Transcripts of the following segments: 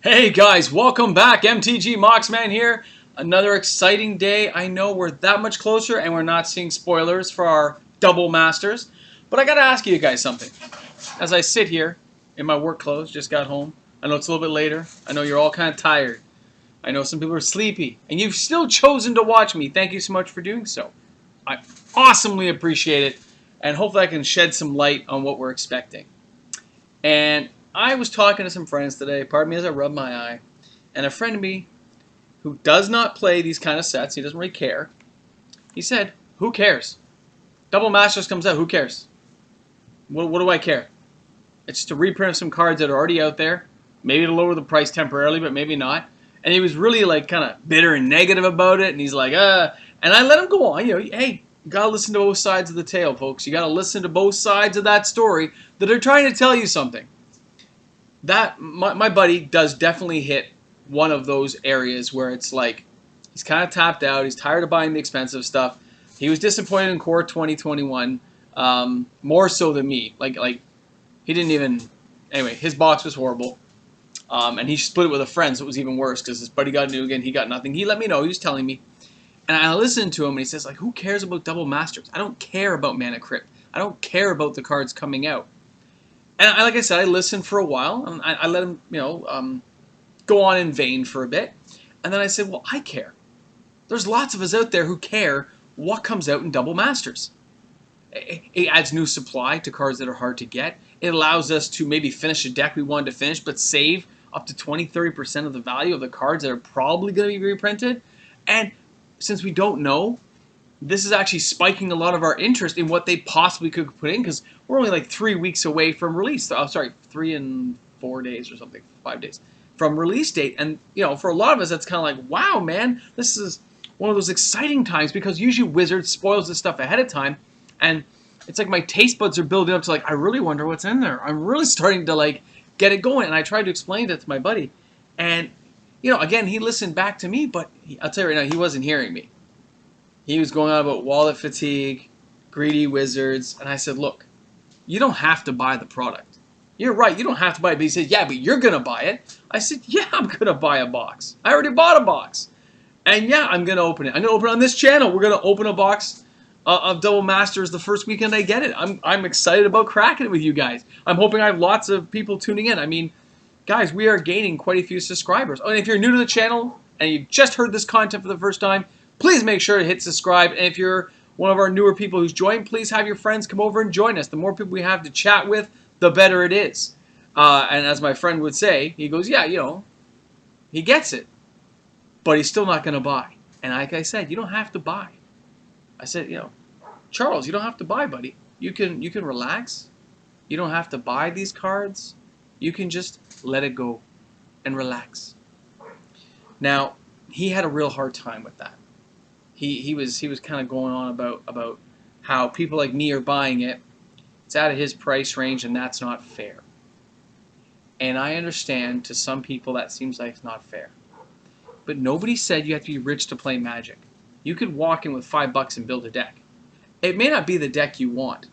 Hey guys, welcome back. MTG Moxman here. Another exciting day. I know we're that much closer and we're not seeing spoilers for our double masters. But I gotta ask you guys something. As I sit here in my work clothes, just got home. I know it's a little bit later. I know you're all kind of tired. I know some people are sleepy. And you've still chosen to watch me. Thank you so much for doing so. I awesomely appreciate it. And hopefully I can shed some light on what we're expecting. And I was talking to some friends today, pardon me as I rub my eye, and a friend of me who does not play these kind of sets, he doesn't really care, he said, who cares? Double Masters comes out, who cares? What do I care? It's to reprint some cards that are already out there, maybe to lower the price temporarily, but maybe not. And he was really like kind of bitter and negative about it, and he's like, and I let him go on, hey, you gotta listen to both sides of the tale, folks. You gotta listen to both sides of that story that are trying to tell you something. That my buddy does definitely hit one of those areas where it's like he's kind of tapped out. He's tired of buying the expensive stuff. He was disappointed in Core 2021 more so than me. Like he didn't even. Anyway, his box was horrible, and he split it with a friend, so it was even worse because his buddy got new again. He got nothing. He let me know. He was telling me, and I listened to him, and he says like, "Who cares about Double Masters? I don't care about Mana Crypt. I don't care about the cards coming out." And like I said, I listened for a while, and I let him, go on in vain for a bit. And then I said, well, I care. There's lots of us out there who care what comes out in Double Masters. It adds new supply to cards that are hard to get. It allows us to maybe finish a deck we wanted to finish, but save up to 20-30% of the value of the cards that are probably going to be reprinted. And since we don't know, this is actually spiking a lot of our interest in what they possibly could put in because we're only like 3 weeks away from release. Oh, sorry, 3 and 4 days or something, 5 days from release date. And, for a lot of us, that's kind of like, wow, man, this is one of those exciting times because usually Wizards spoils this stuff ahead of time. And it's like my taste buds are building up to like, I really wonder what's in there. I'm really starting to like get it going. And I tried to explain that to my buddy. And, again, he listened back to me, but I'll tell you right now, he wasn't hearing me. He was going on about wallet fatigue, greedy wizards, and I said, look, you don't have to buy the product. You're right, you don't have to buy it. But he said, yeah, but you're going to buy it. I said, yeah, I'm going to buy a box. I already bought a box. And yeah, I'm going to open it. I'm going to open it on this channel. We're going to open a box of Double Masters the first weekend I get it. I'm excited about cracking it with you guys. I'm hoping I have lots of people tuning in. I mean, guys, we are gaining quite a few subscribers. Oh, and if you're new to the channel and you just heard this content for the first time, please make sure to hit subscribe. And if you're one of our newer people who's joined, please have your friends come over and join us. The more people we have to chat with, the better it is. And as my friend would say, he goes, yeah, he gets it. But he's still not going to buy. And like I said, you don't have to buy. I said, Charles, you don't have to buy, buddy. You can relax. You don't have to buy these cards. You can just let it go and relax. Now, he had a real hard time with that. He was kind of going on about how people like me are buying it. It's out of his price range, and that's not fair. And I understand to some people that seems like it's not fair. But nobody said you have to be rich to play Magic. You could walk in with $5 and build a deck. It may not be the deck you want,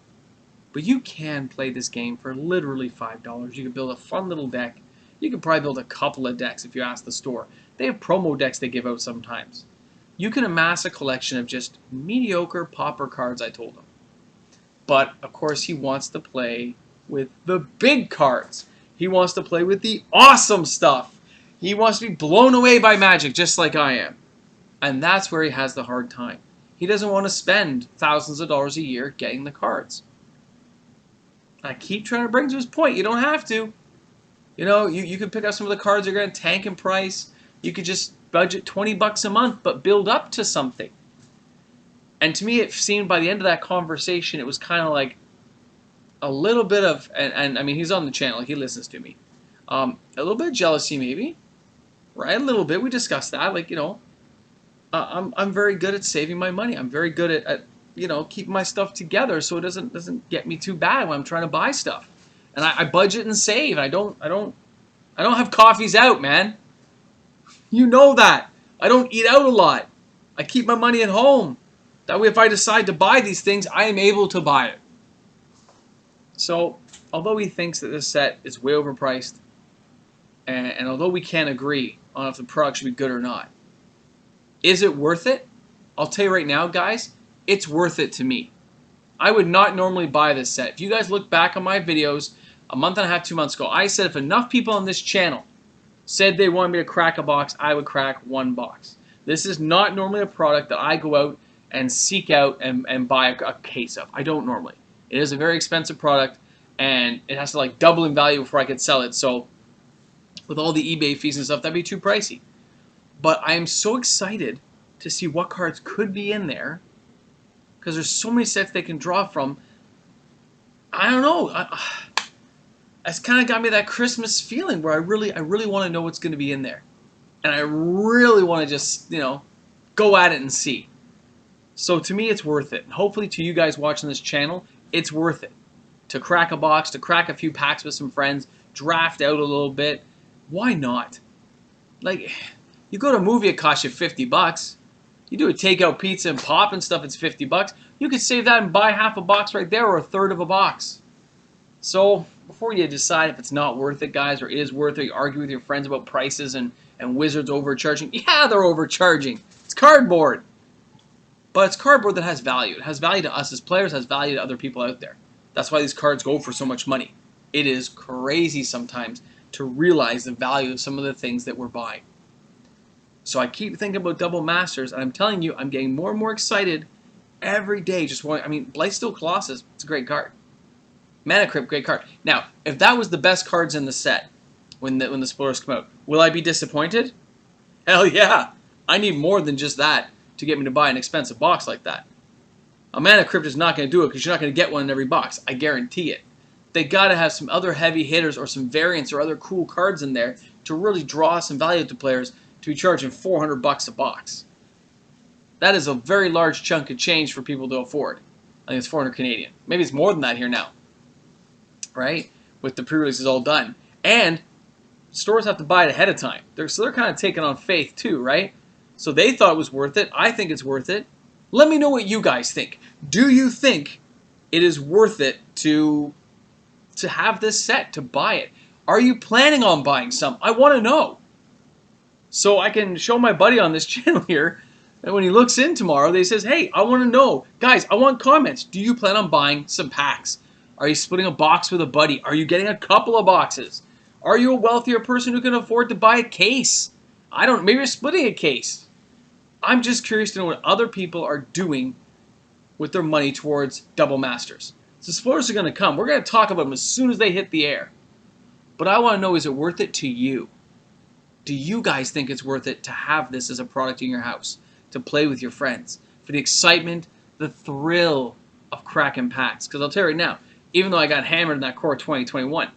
but you can play this game for literally $5. You can build a fun little deck. You can probably build a couple of decks if you ask the store. They have promo decks they give out sometimes. You can amass a collection of just mediocre popper cards, I told him. But, of course, he wants to play with the big cards. He wants to play with the awesome stuff. He wants to be blown away by Magic, just like I am. And that's where he has the hard time. He doesn't want to spend thousands of dollars a year getting the cards. I keep trying to bring to his point. You don't have to. You can pick up some of the cards that are going to tank in price. You could just budget $20 a month, but build up to something. And to me, it seemed by the end of that conversation, it was kind of like a little bit of, and I mean, he's on the channel, he listens to me. A little bit of jealousy, maybe, right? A little bit. We discussed that, like, I'm very good at saving my money. I'm very good at keeping my stuff together so it doesn't get me too bad when I'm trying to buy stuff. And I budget and save. And I don't have coffees out, man. You know that. I don't eat out a lot. I keep my money at home. That way if I decide to buy these things, I am able to buy it. So, although he thinks that this set is way overpriced and although we can't agree on if the product should be good or not, is it worth it? I'll tell you right now, guys, it's worth it to me. I would not normally buy this set. If you guys look back on my videos a month and a half, 2 months ago, I said if enough people on this channel said they wanted me to crack a box, I would crack one box. This is not normally a product that I go out and seek out and buy a case of. I don't normally. It is a very expensive product, and it has to like double in value before I could sell it. So with all the eBay fees and stuff, that'd be too pricey. But I am so excited to see what cards could be in there, because there's so many sets they can draw from. I don't know. It's kind of got me that Christmas feeling where I really want to know what's going to be in there, and I really want to just go at it and see. So to me, it's worth it. And hopefully to you guys watching this channel, it's worth it to crack a box, to crack a few packs with some friends, draft out a little bit. Why not? Like, you go to a movie, it costs you $50. You do a takeout pizza and pop and stuff, it's $50. You could save that and buy half a box right there, or a third of a box. So before you decide if it's not worth it, guys, or is worth it, you argue with your friends about prices and Wizards overcharging. Yeah, they're overcharging. It's cardboard. But it's cardboard that has value. It has value to us as players, has value to other people out there. That's why these cards go for so much money. It is crazy sometimes to realize the value of some of the things that we're buying. So I keep thinking about Double Masters, and I'm telling you, I'm getting more and more excited every day. Blightsteel Colossus, it's a great card. Mana Crypt, great card. Now, if that was the best cards in the set when the spoilers come out, will I be disappointed? Hell yeah. I need more than just that to get me to buy an expensive box like that. A Mana Crypt is not going to do it because you're not going to get one in every box. I guarantee it. They got to have some other heavy hitters or some variants or other cool cards in there to really draw some value to players to be charging $400 a box. That is a very large chunk of change for people to afford. I think it's 400 Canadian. Maybe it's more than that here now. Right? With the pre-releases all done. And stores have to buy it ahead of time. So they're kind of taking on faith too, right? So they thought it was worth it. I think it's worth it. Let me know what you guys think. Do you think it is worth it to have this set, to buy it? Are you planning on buying some? I want to know. So I can show my buddy on this channel here, and when he looks in tomorrow, he says, hey, I want to know. Guys, I want comments. Do you plan on buying some packs? Are you splitting a box with a buddy? Are you getting a couple of boxes? Are you a wealthier person who can afford to buy a case? Maybe you're splitting a case. I'm just curious to know what other people are doing with their money towards Double Masters. So spoilers are going to come. We're going to talk about them as soon as they hit the air. But I want to know, is it worth it to you? Do you guys think it's worth it to have this as a product in your house? To play with your friends? For the excitement, the thrill of cracking packs? Because I'll tell you right now, even though I got hammered in that Core 2021,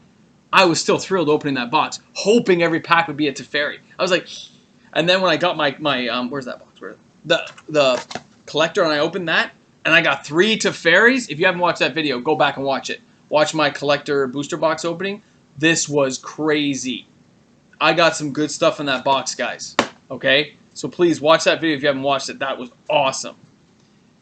I was still thrilled opening that box, hoping every pack would be a Teferi. I was like, and then when I got my where's that box? The collector, and I opened that, and I got 3 Teferis. If you haven't watched that video, go back and watch it. Watch my collector booster box opening. This was crazy. I got some good stuff in that box, guys. Okay? So please watch that video if you haven't watched it. That was awesome.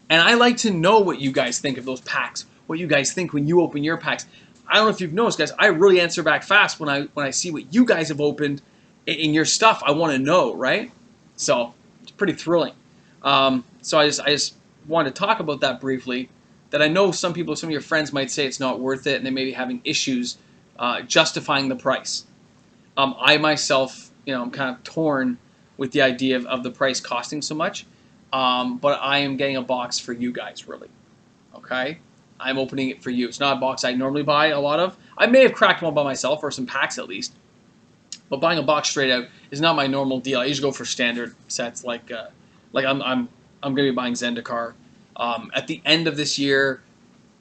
And I like to know what you guys think of those packs. What you guys think when you open your packs. I don't know if you've noticed, guys. I really answer back fast when I see what you guys have opened in your stuff. I want to know, right? So it's pretty thrilling. So I just wanted to talk about that briefly. That I know some people, some of your friends might say it's not worth it, and they may be having issues justifying the price. I myself, I'm kind of torn with the idea of the price costing so much. But I am getting a box for you guys, really. Okay? I'm opening it for you. It's not a box I normally buy a lot of. I may have cracked one by myself, or some packs at least. But buying a box straight out is not my normal deal. I usually go for standard sets, like I'm going to be buying Zendikar. At the end of this year,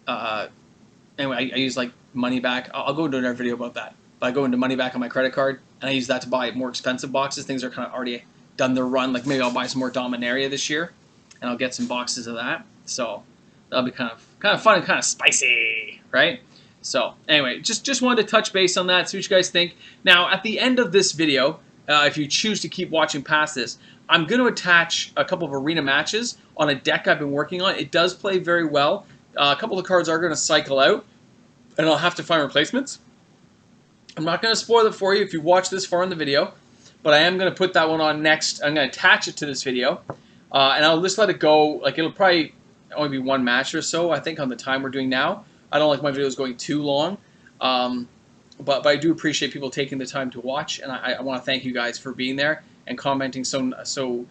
anyway, I use like money back. I'll go into another video about that. But I go into money back on my credit card, and I use that to buy more expensive boxes. Things are kind of already done their run. Like maybe I'll buy some more Dominaria this year, and I'll get some boxes of that. So that'll be kind of fun and kind of spicy, right? So anyway, just wanted to touch base on that, see what you guys think. Now, at the end of this video, if you choose to keep watching past this, I'm going to attach a couple of arena matches on a deck I've been working on. It does play very well. A couple of cards are going to cycle out, and I'll have to find replacements. I'm not going to spoil it for you if you watch this far in the video, but I am going to put that one on next. I'm going to attach it to this video, and I'll just let it go. Like, it'll probably only be one match or so, I think, on the time we're doing now. I don't like my videos going too long, but I do appreciate people taking the time to watch, and I want to thank you guys for being there and commenting so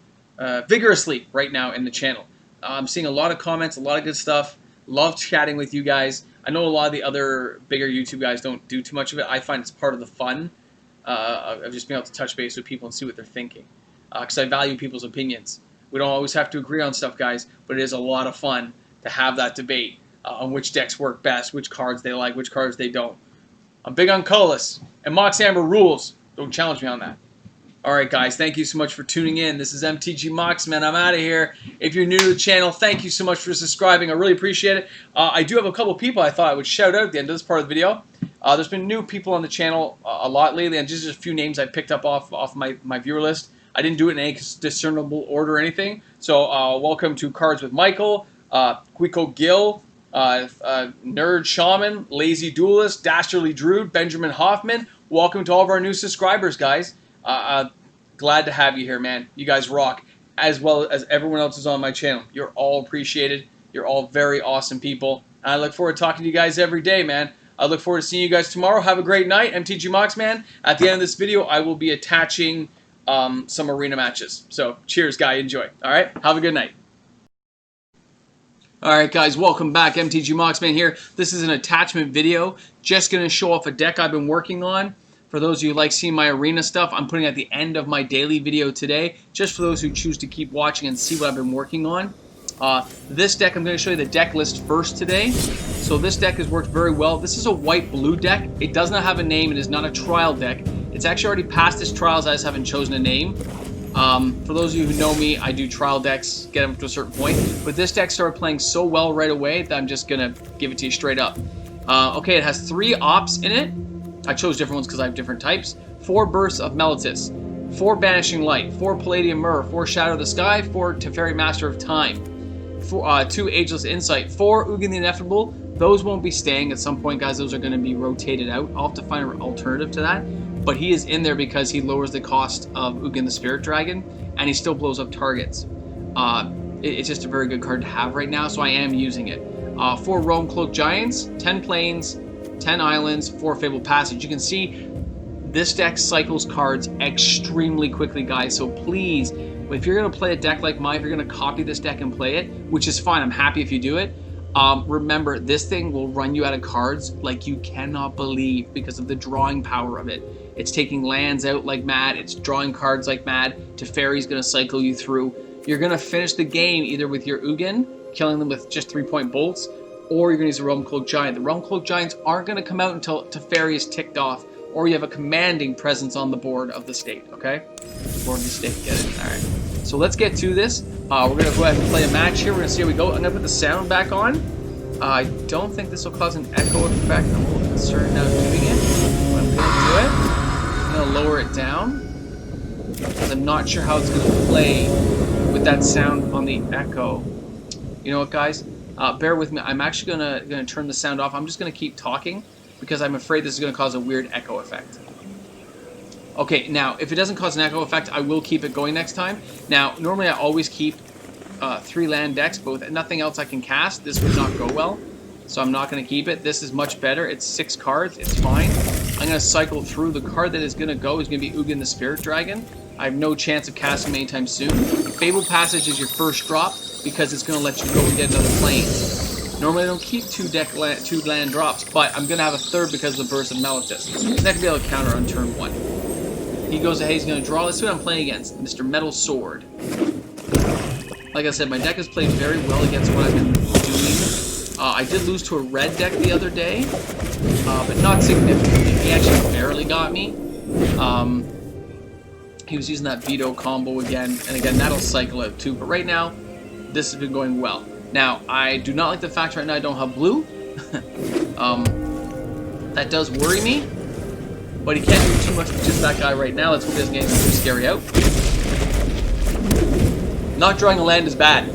vigorously right now in the channel. I'm seeing a lot of comments, a lot of good stuff. Love chatting with you guys. I know a lot of the other bigger YouTube guys don't do too much of it. I find it's part of the fun of just being able to touch base with people and see what they're thinking, because I value people's opinions. We don't always have to agree on stuff, guys, but it is a lot of fun to have that debate on which decks work best, which cards they like, which cards they don't. I'm big on colorless, and Mox Amber rules. Don't challenge me on that. Alright guys, thank you so much for tuning in. This is MTG Moxman. I'm out of here. If you're new to the channel, thank you so much for subscribing. I really appreciate it. I do have a couple people I thought I would shout out at the end of this part of the video. There's been new people on the channel a lot lately, and just a few names I picked up off my viewer list. I didn't do it in any discernible order or anything. So welcome to Cards with Michael, Quico Gill, Nerd Shaman, Lazy Duelist, Dastardly Druid, Benjamin Hoffman. Welcome to all of our new subscribers, guys. Glad to have you here, man. You guys rock, as well as everyone else who's on my channel. You're all appreciated. You're all very awesome people. And I look forward to talking to you guys every day, man. I look forward to seeing you guys tomorrow. Have a great night. MTG Moxman. At the end of this video, I will be attaching some arena matches. So, cheers, guy. Enjoy. All right? Have a good night. Alright guys, welcome back. MTG Moxman here. This is an attachment video. Just going to show off a deck I've been working on. For those of you who like seeing my arena stuff, I'm putting at the end of my daily video today, just for those who choose to keep watching and see what I've been working on. This deck, I'm going to show you the deck list first today. So this deck has worked very well. This is a white-blue deck. It does not have a name. It is not a trial deck. It's actually already passed its trials. I just haven't chosen a name. For those of you who know me, I do trial decks, get them to a certain point. But this deck started playing so well right away that I'm just going to give it to you straight up. Okay, it has 3 ops in it. I chose different ones because I have different types. 4 Bursts of Meletis, 4 Banishing Light, 4 Palladium Mirror, 4 Shadow of the Sky, 4 Teferi Master of Time, 2 Ageless Insight, 4 Ugin the Ineffable. Those won't be staying at some point, guys. Those are going to be rotated out. I'll have to find an alternative to that. But he is in there because he lowers the cost of Ugin the Spirit Dragon, and he still blows up targets. It's just a very good card to have right now, so I am using it. 4 Realm Cloak Giants, 10 Plains, 10 Islands, 4 Fabled Passage. You can see this deck cycles cards extremely quickly, guys. So please, if you're going to play a deck like mine, if you're going to copy this deck and play it, which is fine, I'm happy if you do it, remember, this thing will run you out of cards like you cannot believe because of the drawing power of it. It's taking lands out like mad. It's drawing cards like mad. Teferi's going to cycle you through. You're going to finish the game either with your Ugin, killing them with just 3-point bolts, or you're going to use a Realm Cloak Giant. The Realm Cloak Giants aren't going to come out until Teferi is ticked off, or you have a commanding presence on the board of the state, okay? Board of the state, get it? Alright. So let's get to this. We're going to go ahead and play a match here. We're going to see how we go. I'm going to put the sound back on. I don't think this will cause an echo effect. I'm a little concerned now doing it. But I'm going to do it. I'm going to lower it down, because I'm not sure how it's going to play with that sound on the echo. You know what, guys? Bear with me. I'm actually gonna turn the sound off. I'm just gonna keep talking because I'm afraid this is gonna cause a weird echo effect. Okay, now if it doesn't cause an echo effect, I will keep it going next time. Now, normally I always keep 3 land decks, but with nothing else I can cast, this would not go well. So I'm not gonna keep it. This is much better. It's 6 cards. It's fine. I'm gonna cycle through. The card that is gonna go is gonna be Ugin the Spirit Dragon. I have no chance of casting him anytime soon. Fabled Passage is your first drop, because it's going to let you go and get another Plains. Normally I don't keep 2 land drops, but I'm going to have a 3rd because of the Burst of Meletis. He's not going to be able to counter on turn 1. He goes ahead, he's going to draw. Let's see what I'm playing against. Mr. Metal Sword. Like I said, my deck has played very well against what I've been doing. I did lose to a red deck the other day, but not significantly. He actually barely got me. He was using that veto combo again, and again, that'll cycle out too. But right now, this has been going well. Now, I do not like the fact right now I don't have blue. That does worry me, but he can't do too much with just that guy right now. Let's hope he doesn't get too scary out. Not drawing a land is bad.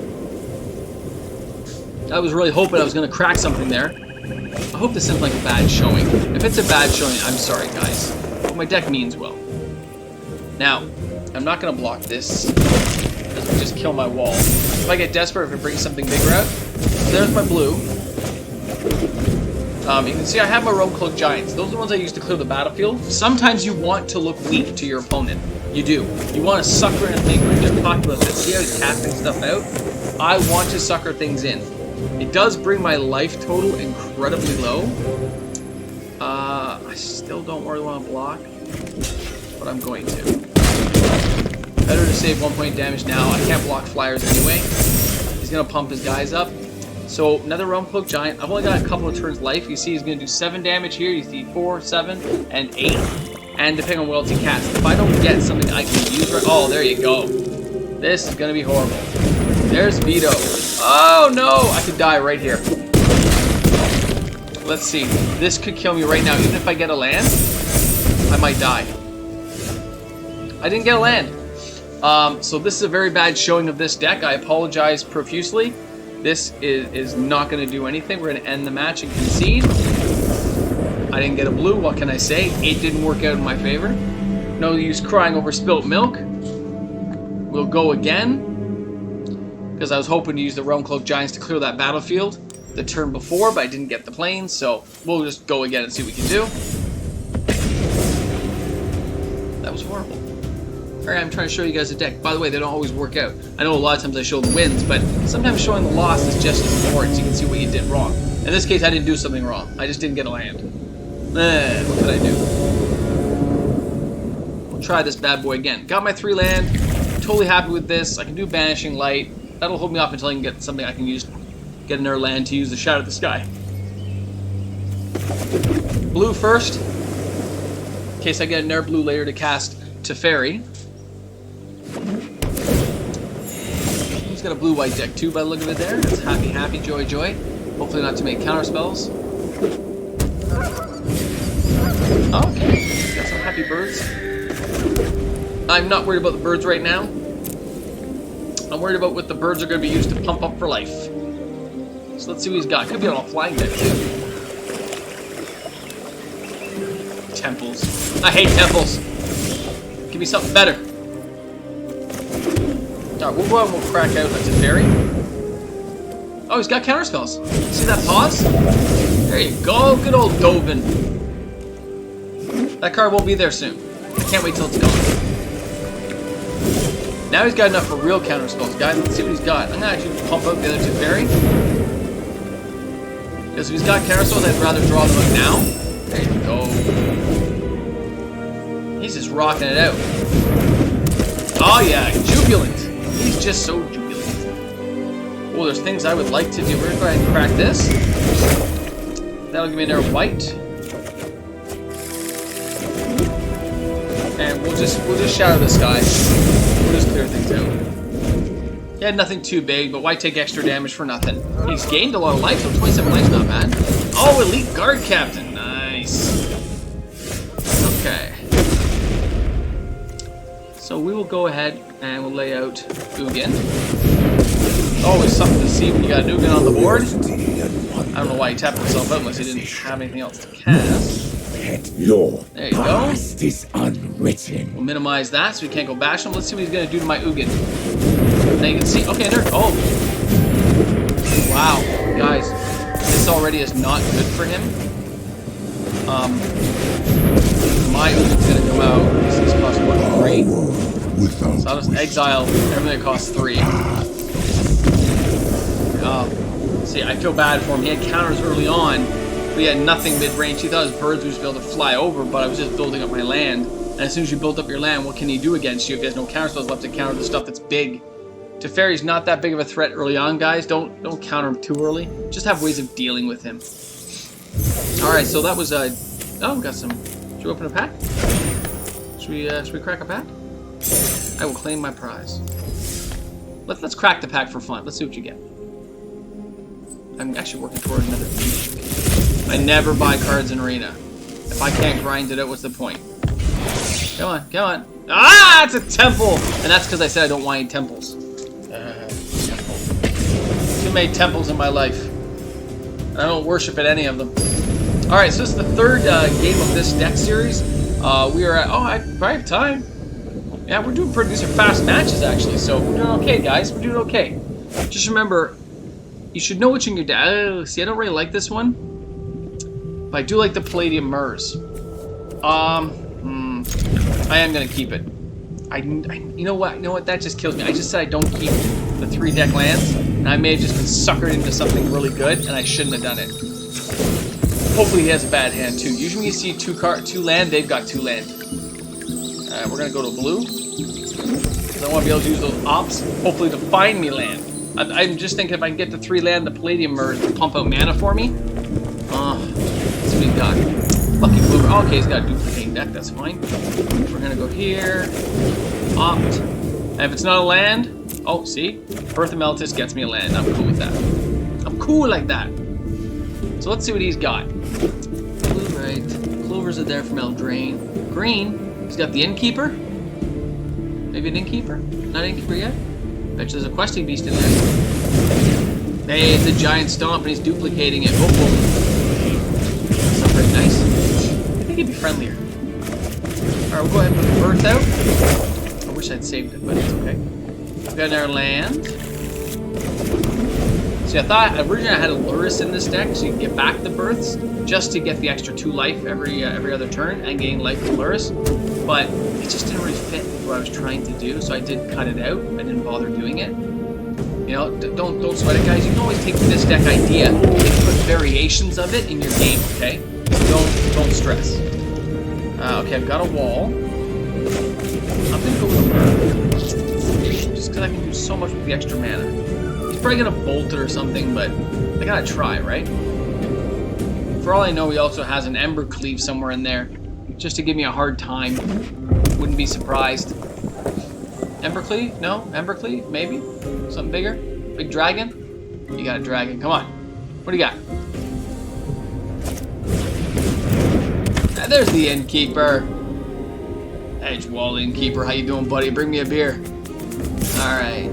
I was really hoping I was going to crack something there. I hope this isn't like a bad showing. If it's a bad showing, I'm sorry, guys. But my deck means well. Now, I'm not going to block this, because it would just kill my wall. If I get desperate, if it brings something bigger out, so there's my blue. You can see I have my Realmcloak Giants. Those are the ones I use to clear the battlefield. Sometimes you want to look weak to your opponent. You do. You want to sucker in a thing. We just talked about this. See how he's casting stuff out? I want to sucker things in. It does bring my life total incredibly low. I still don't really want to block, but I'm going to. Better to save 1 point damage now. I can't block flyers anyway. He's going to pump his guys up. So, another Realmcloak Giant. I've only got a couple of turns life. You see he's going to do 7 damage here. You see 4, 7, and 8. And depending on what else he casts. If I don't get something I can use right... Oh, there you go. This is going to be horrible. There's Vito. Oh, no! I could die right here. Let's see. This could kill me right now. Even if I get a land, I might die. I didn't get a land. So this is a very bad showing of this deck. I apologize profusely. This is not going to do anything. We're going to end the match and concede. I didn't get a blue. What can I say? It didn't work out in my favor. No use crying over spilt milk. We'll go again, because I was hoping to use the Realmcloak Giants to clear that battlefield the turn before, but I didn't get the planes, so we'll just go again and see what we can do. That was horrible. Alright, I'm trying to show you guys a deck. By the way, they don't always work out. I know a lot of times I show the wins, but sometimes showing the loss is just as important so you can see what you did wrong. In this case, I didn't do something wrong. I just didn't get a land. What could I do? We'll try this bad boy again. Got my 3 land. Totally happy with this. I can do Banishing Light. That'll hold me off until I can get something I can use. Get another land to use the Shadow of the Sky. Blue first. In case I get another blue later to cast Teferi. He's got a blue-white deck too by the look of it there. That's happy, happy, joy, joy. Hopefully not too many counter spells. Okay, got some happy birds. I'm not worried about the birds right now. I'm worried about what the birds are going to be used to pump up for life. So let's see what he's got. Could be on a flying deck too. Temples. I hate temples. Give me something better. Alright, we'll go out and we'll crack out a Teferi. Oh, he's got counterspells. See that pause? There you go. Good old Dovin. That card won't be there soon. I can't wait till it's gone. Now he's got enough for real counterspells, guys. Let's see what he's got. I'm going to actually pump out the other Teferi. Because if he's got counterspells, I'd rather draw them out now. There you go. He's just rocking it out. Oh yeah, jubilant. He's just so jubilant. Oh, there's things I would like to do. We're going to go ahead and crack this. That'll give me another white. And we'll just Shadow the Sky. We'll just clear things out. He had nothing too big, but why take extra damage for nothing? He's gained a lot of life, so 27 life's not bad. Oh, Elite Guard Captain. Nice. Okay. So we will go ahead and we'll lay out Ugin. Always something to see when you got an Ugin on the board. I don't know why he tapped himself out unless he didn't have anything else to cast. There you go. We'll minimize that so we can't go bash him. Let's see what he's going to do to my Ugin. Now you can see. Okay, there. Oh. Wow. Guys, this already is not good for him. My Ugin's going to come out. This costs what? 3? So I'll just exile everything that costs 3. See, I feel bad for him. He had counters early on. We had nothing mid-range. He thought his birds would just be able to fly over, but I was just building up my land. And as soon as you build up your land, what can he do against you if he has no counterspells left to counter the stuff that's big? Teferi's not that big of a threat early on, guys. Don't counter him too early. Just have ways of dealing with him. Alright, so that was oh, we got some. Should we open a pack? Should we crack a pack? I will claim my prize. Let's crack the pack for fun. Let's see what you get. I'm actually working toward another finish. I never buy cards in Arena. If I can't grind it out, what's the point? Come on, come on. Ah, it's a temple! And that's because I said I don't want any temples. Temple. Too many temples in my life. And I don't worship at any of them. Alright, so this is the third game of this deck series. We are at... Oh, I have time. Yeah, we're doing pretty... These are fast matches, actually. So we're doing okay, guys. We're doing okay. Just remember, you should know what's in your deck. See, I don't really like this one. But I do like the Palladium Murs. I am going to keep it. You know what? You know what? That just kills me. I just said I don't keep the 3 deck lands. And I may have just been suckered into something really good, and I shouldn't have done it. Hopefully he has a bad hand too. Usually when you see 2 land, they've got 2 land. We're gonna go to blue. Because I want to be able to use those ops, hopefully to find me land. I'm just thinking if I can get the 3 land, the Palladium Merge will pump out mana for me. That's what we got. Lucky blue. Oh, okay, he's got a duplicating deck, that's fine. We're gonna go here. Opt. And if it's not a land, oh, see? Birth of Meltis gets me a land. I'm cool with that. I'm cool like that. So let's see what he's got. Blue, right. Clovers are there from Eldraine. Green, he's got the Innkeeper. Maybe an Innkeeper? Not an Innkeeper yet? Bet you there's a Questing Beast in there. Hey, it's a Giant Stomp and he's duplicating it. Oh, oh. That's not very nice. I think he'd be friendlier. Alright, we'll go ahead and put the Birth out. I wish I'd saved it, but it's okay. We've got our land. See, I thought originally I had a Lurrus in this deck, so you can get back the Births, just to get the extra 2 life every other turn, and gain life with Lurrus. But it just didn't really fit with what I was trying to do, so I did cut it out. I didn't bother doing it. You know, don't sweat it, guys. You can always take this deck idea and put variations of it in your game, okay? Don't stress. Okay, I've got a wall. I'm gonna go with a bird. Just because I can do so much with the extra mana. He's probably gonna bolt it or something, but I gotta try, right? For all I know, he also has an Ember Cleave somewhere in there, just to give me a hard time. Wouldn't be surprised. Ember Cleave? No? Ember Cleave? Maybe? Something bigger? Big dragon? You got a dragon. Come on. What do you got? Ah, there's the Innkeeper. Edgewall Innkeeper. How you doing, buddy? Bring me a beer. Alright.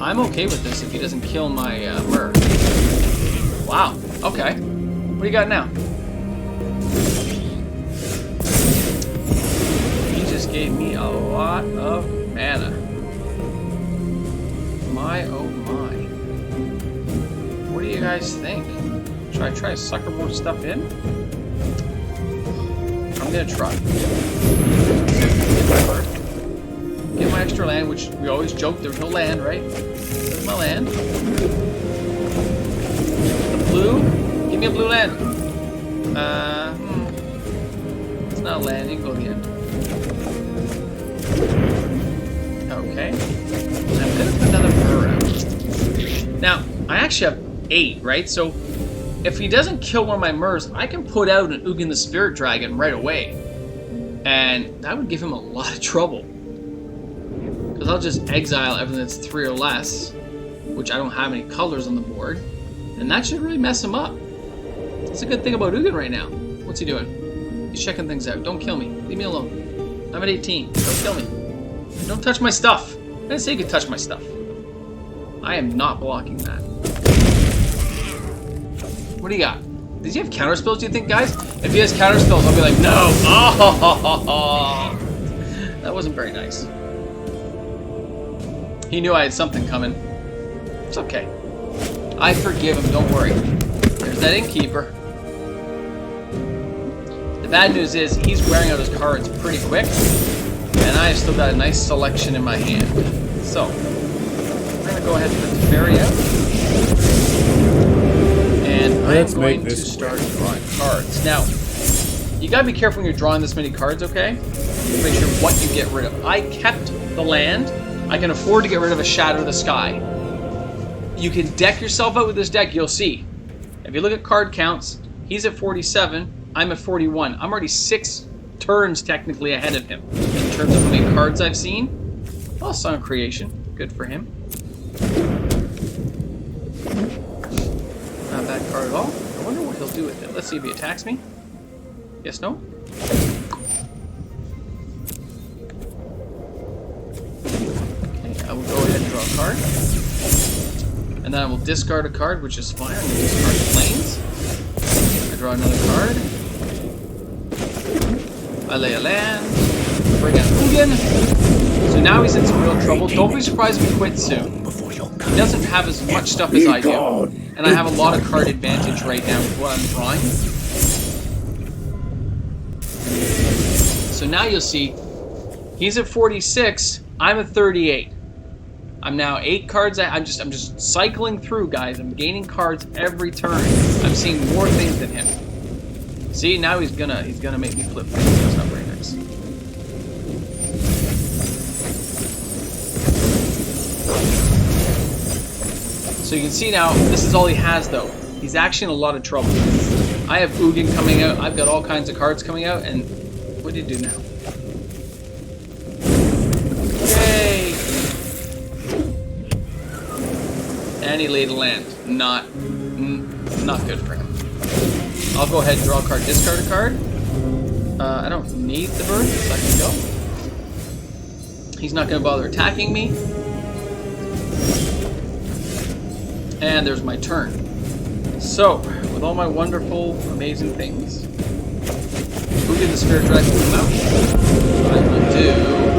I'm okay with this if he doesn't kill my Mur. Wow. Okay. What do you got now? He just gave me a lot of mana. My oh my. What do you guys think? Should I try to sucker more stuff in? I'm gonna try. Get my bird. Get my extra land, which we always joke there's no land, right? There's my land. The blue? Give me a blue land. It's not a land, you can go to the end. Okay. I'm gonna put another Mur out. Now, I actually have 8, right? So, if he doesn't kill one of my Murs, I can put out an Ugin the Spirit Dragon right away. And that would give him a lot of trouble. Because I'll just exile everything that's 3 or less, which I don't have any colors on the board. And that should really mess him up. That's a good thing about Ugin right now. What's he doing? He's checking things out. Don't kill me. Leave me alone. I'm at 18. Don't kill me. Don't touch my stuff. I didn't say you could touch my stuff. I am not blocking that. What do you got? Does he have counter spells, do you think, guys? If he has counter spells, I'll be like, no! Oh! That wasn't very nice. He knew I had something coming. It's okay. I forgive him, don't worry. There's that Innkeeper. The bad news is, he's wearing out his cards pretty quick, and I've still got a nice selection in my hand. So, we're going to go ahead and put the fairy out. And I'm going to start drawing cards. Now, you gotta be careful when you're drawing this many cards, okay? Make sure what you get rid of. I kept the land. I can afford to get rid of a Shatter the Sky. You can deck yourself out with this deck, you'll see. If you look at card counts, he's at 47, I'm at 41. I'm already 6 turns technically ahead of him in terms of how many cards I've seen. Oh, Song of Creation. Good for him. Not a bad card at all. I wonder what he'll do with it. Let's see if he attacks me. Yes, no? Okay, I will go ahead and draw a card. And then I will discard a card, which is fine. I'm going to discard Plains. I draw another card. I lay a land. Bring out Ugin. So now he's in some real trouble. Don't be surprised if he quits soon. He doesn't have as much stuff as I do. And I have a lot of card advantage right now with what I'm drawing. So now you'll see, he's at 46, I'm at 38. I'm now 8 cards. I'm just cycling through, guys. I'm gaining cards every turn. I'm seeing more things than him. See, now he's gonna make me flip things. That's not very nice. So you can see now, this is all he has though. He's actually in a lot of trouble. I have Ugin coming out. I've got all kinds of cards coming out, and what do you do now? Yay! And he laid a land. Not good for him. I'll go ahead and draw a card, discard a card. I don't need the bird, so I can go. He's not going to bother attacking me. And there's my turn. So, with all my wonderful, amazing things, Ugin the Spirit Dragon will come out. I will do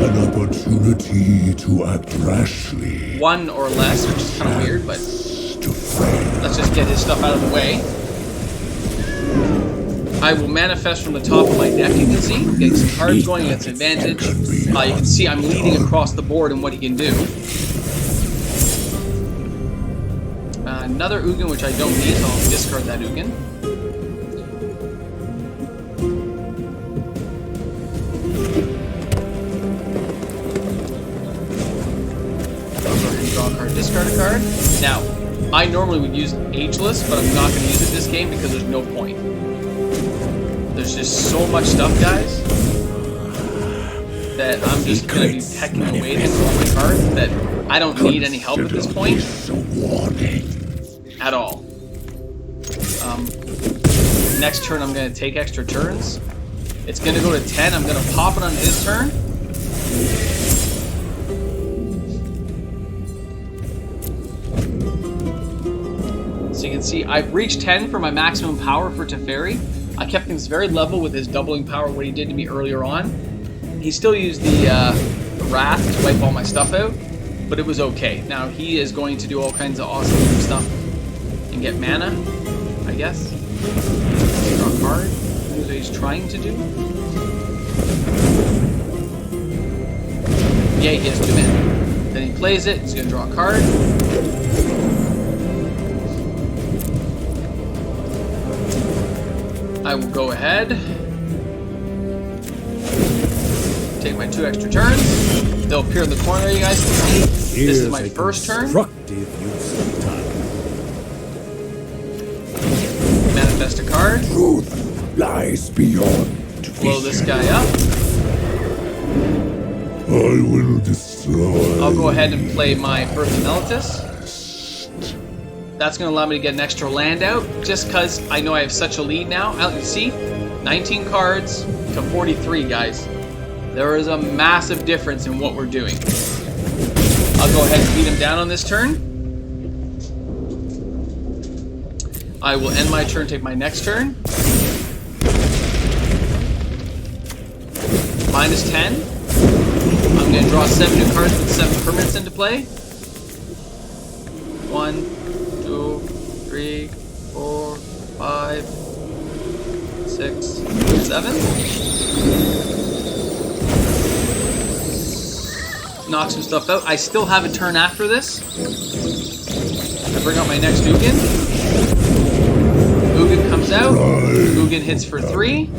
an opportunity to act rashly. 1 or less, which is kind of weird, but let's just get his stuff out of the way. I will manifest from the top of my deck, you can see. Getting some cards going, it's advantage. You can see I'm leading across the board in what he can do. Another Ugin, which I don't need, so I'll discard that Ugin. I'll go ahead and draw a card, discard a card. Now, I normally would use Ageless, but I'm not going to use it this game because there's no point. There's just so much stuff, guys, that I'm just going to be pecking away at all my cards that I don't need any help at this point. At all. Next turn I'm going to take extra turns. It's going to go to 10. I'm going to pop it on his turn. So you can see I've reached 10 for my maximum power for Teferi. I kept things very level with his doubling power, what he did to me earlier on. He still used the Wrath to wipe all my stuff out, but it was okay. Now he is going to do all kinds of awesome stuff and get mana, I guess. Draw a card. That's what he's trying to do. Yeah, he has 2 mana. Then he plays it. He's going to draw a card. I will go ahead. Take my 2 extra turns. They'll appear in the corner, you guys can see. This is my first turn. Manifest a card. Truth lies beyond Blow this guy up. I will destroy. I'll go ahead and play my Birth of Meletis. That's going to allow me to get an extra land out, just because I know I have such a lead now. Out, you see, 19 cards to 43, guys. There is a massive difference in what we're doing. I'll go ahead and beat him down on this turn. I will end my turn, take my next turn. -10. I'm going to draw 7 new cards with 7 permanents into play. 1, 2, 3, 4, 5, 6, 7. Knock some stuff out. I still have a turn after this. I bring out my next Ugin. Ugin comes out. Ugin hits for 3.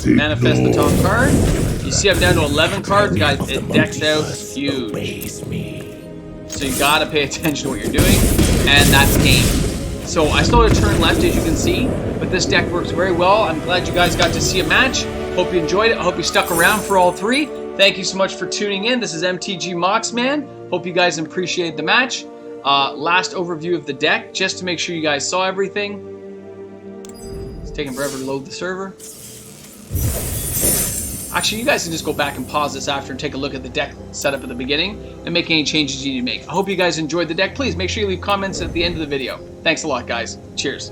Manifest the top card. You see I'm down to 11 cards, guys. It decks out huge. So you gotta pay attention to what you're doing, and that's game. So I still have a turn left, as you can see, but this deck works very well. I'm glad you guys got to see a match. Hope you enjoyed it. I hope you stuck around for all 3. Thank you so much for tuning in. This is MTG Moxman. Hope you guys appreciated the match. Last overview of the deck, just to make sure you guys saw everything. It's taking forever to load the server. Actually, actually, you guys can just go back and pause this after and take a look at the deck setup at the beginning and make any changes you need to make. I hope you guys enjoyed the deck. Please make sure you leave comments at the end of the video. Thanks a lot, guys. Cheers.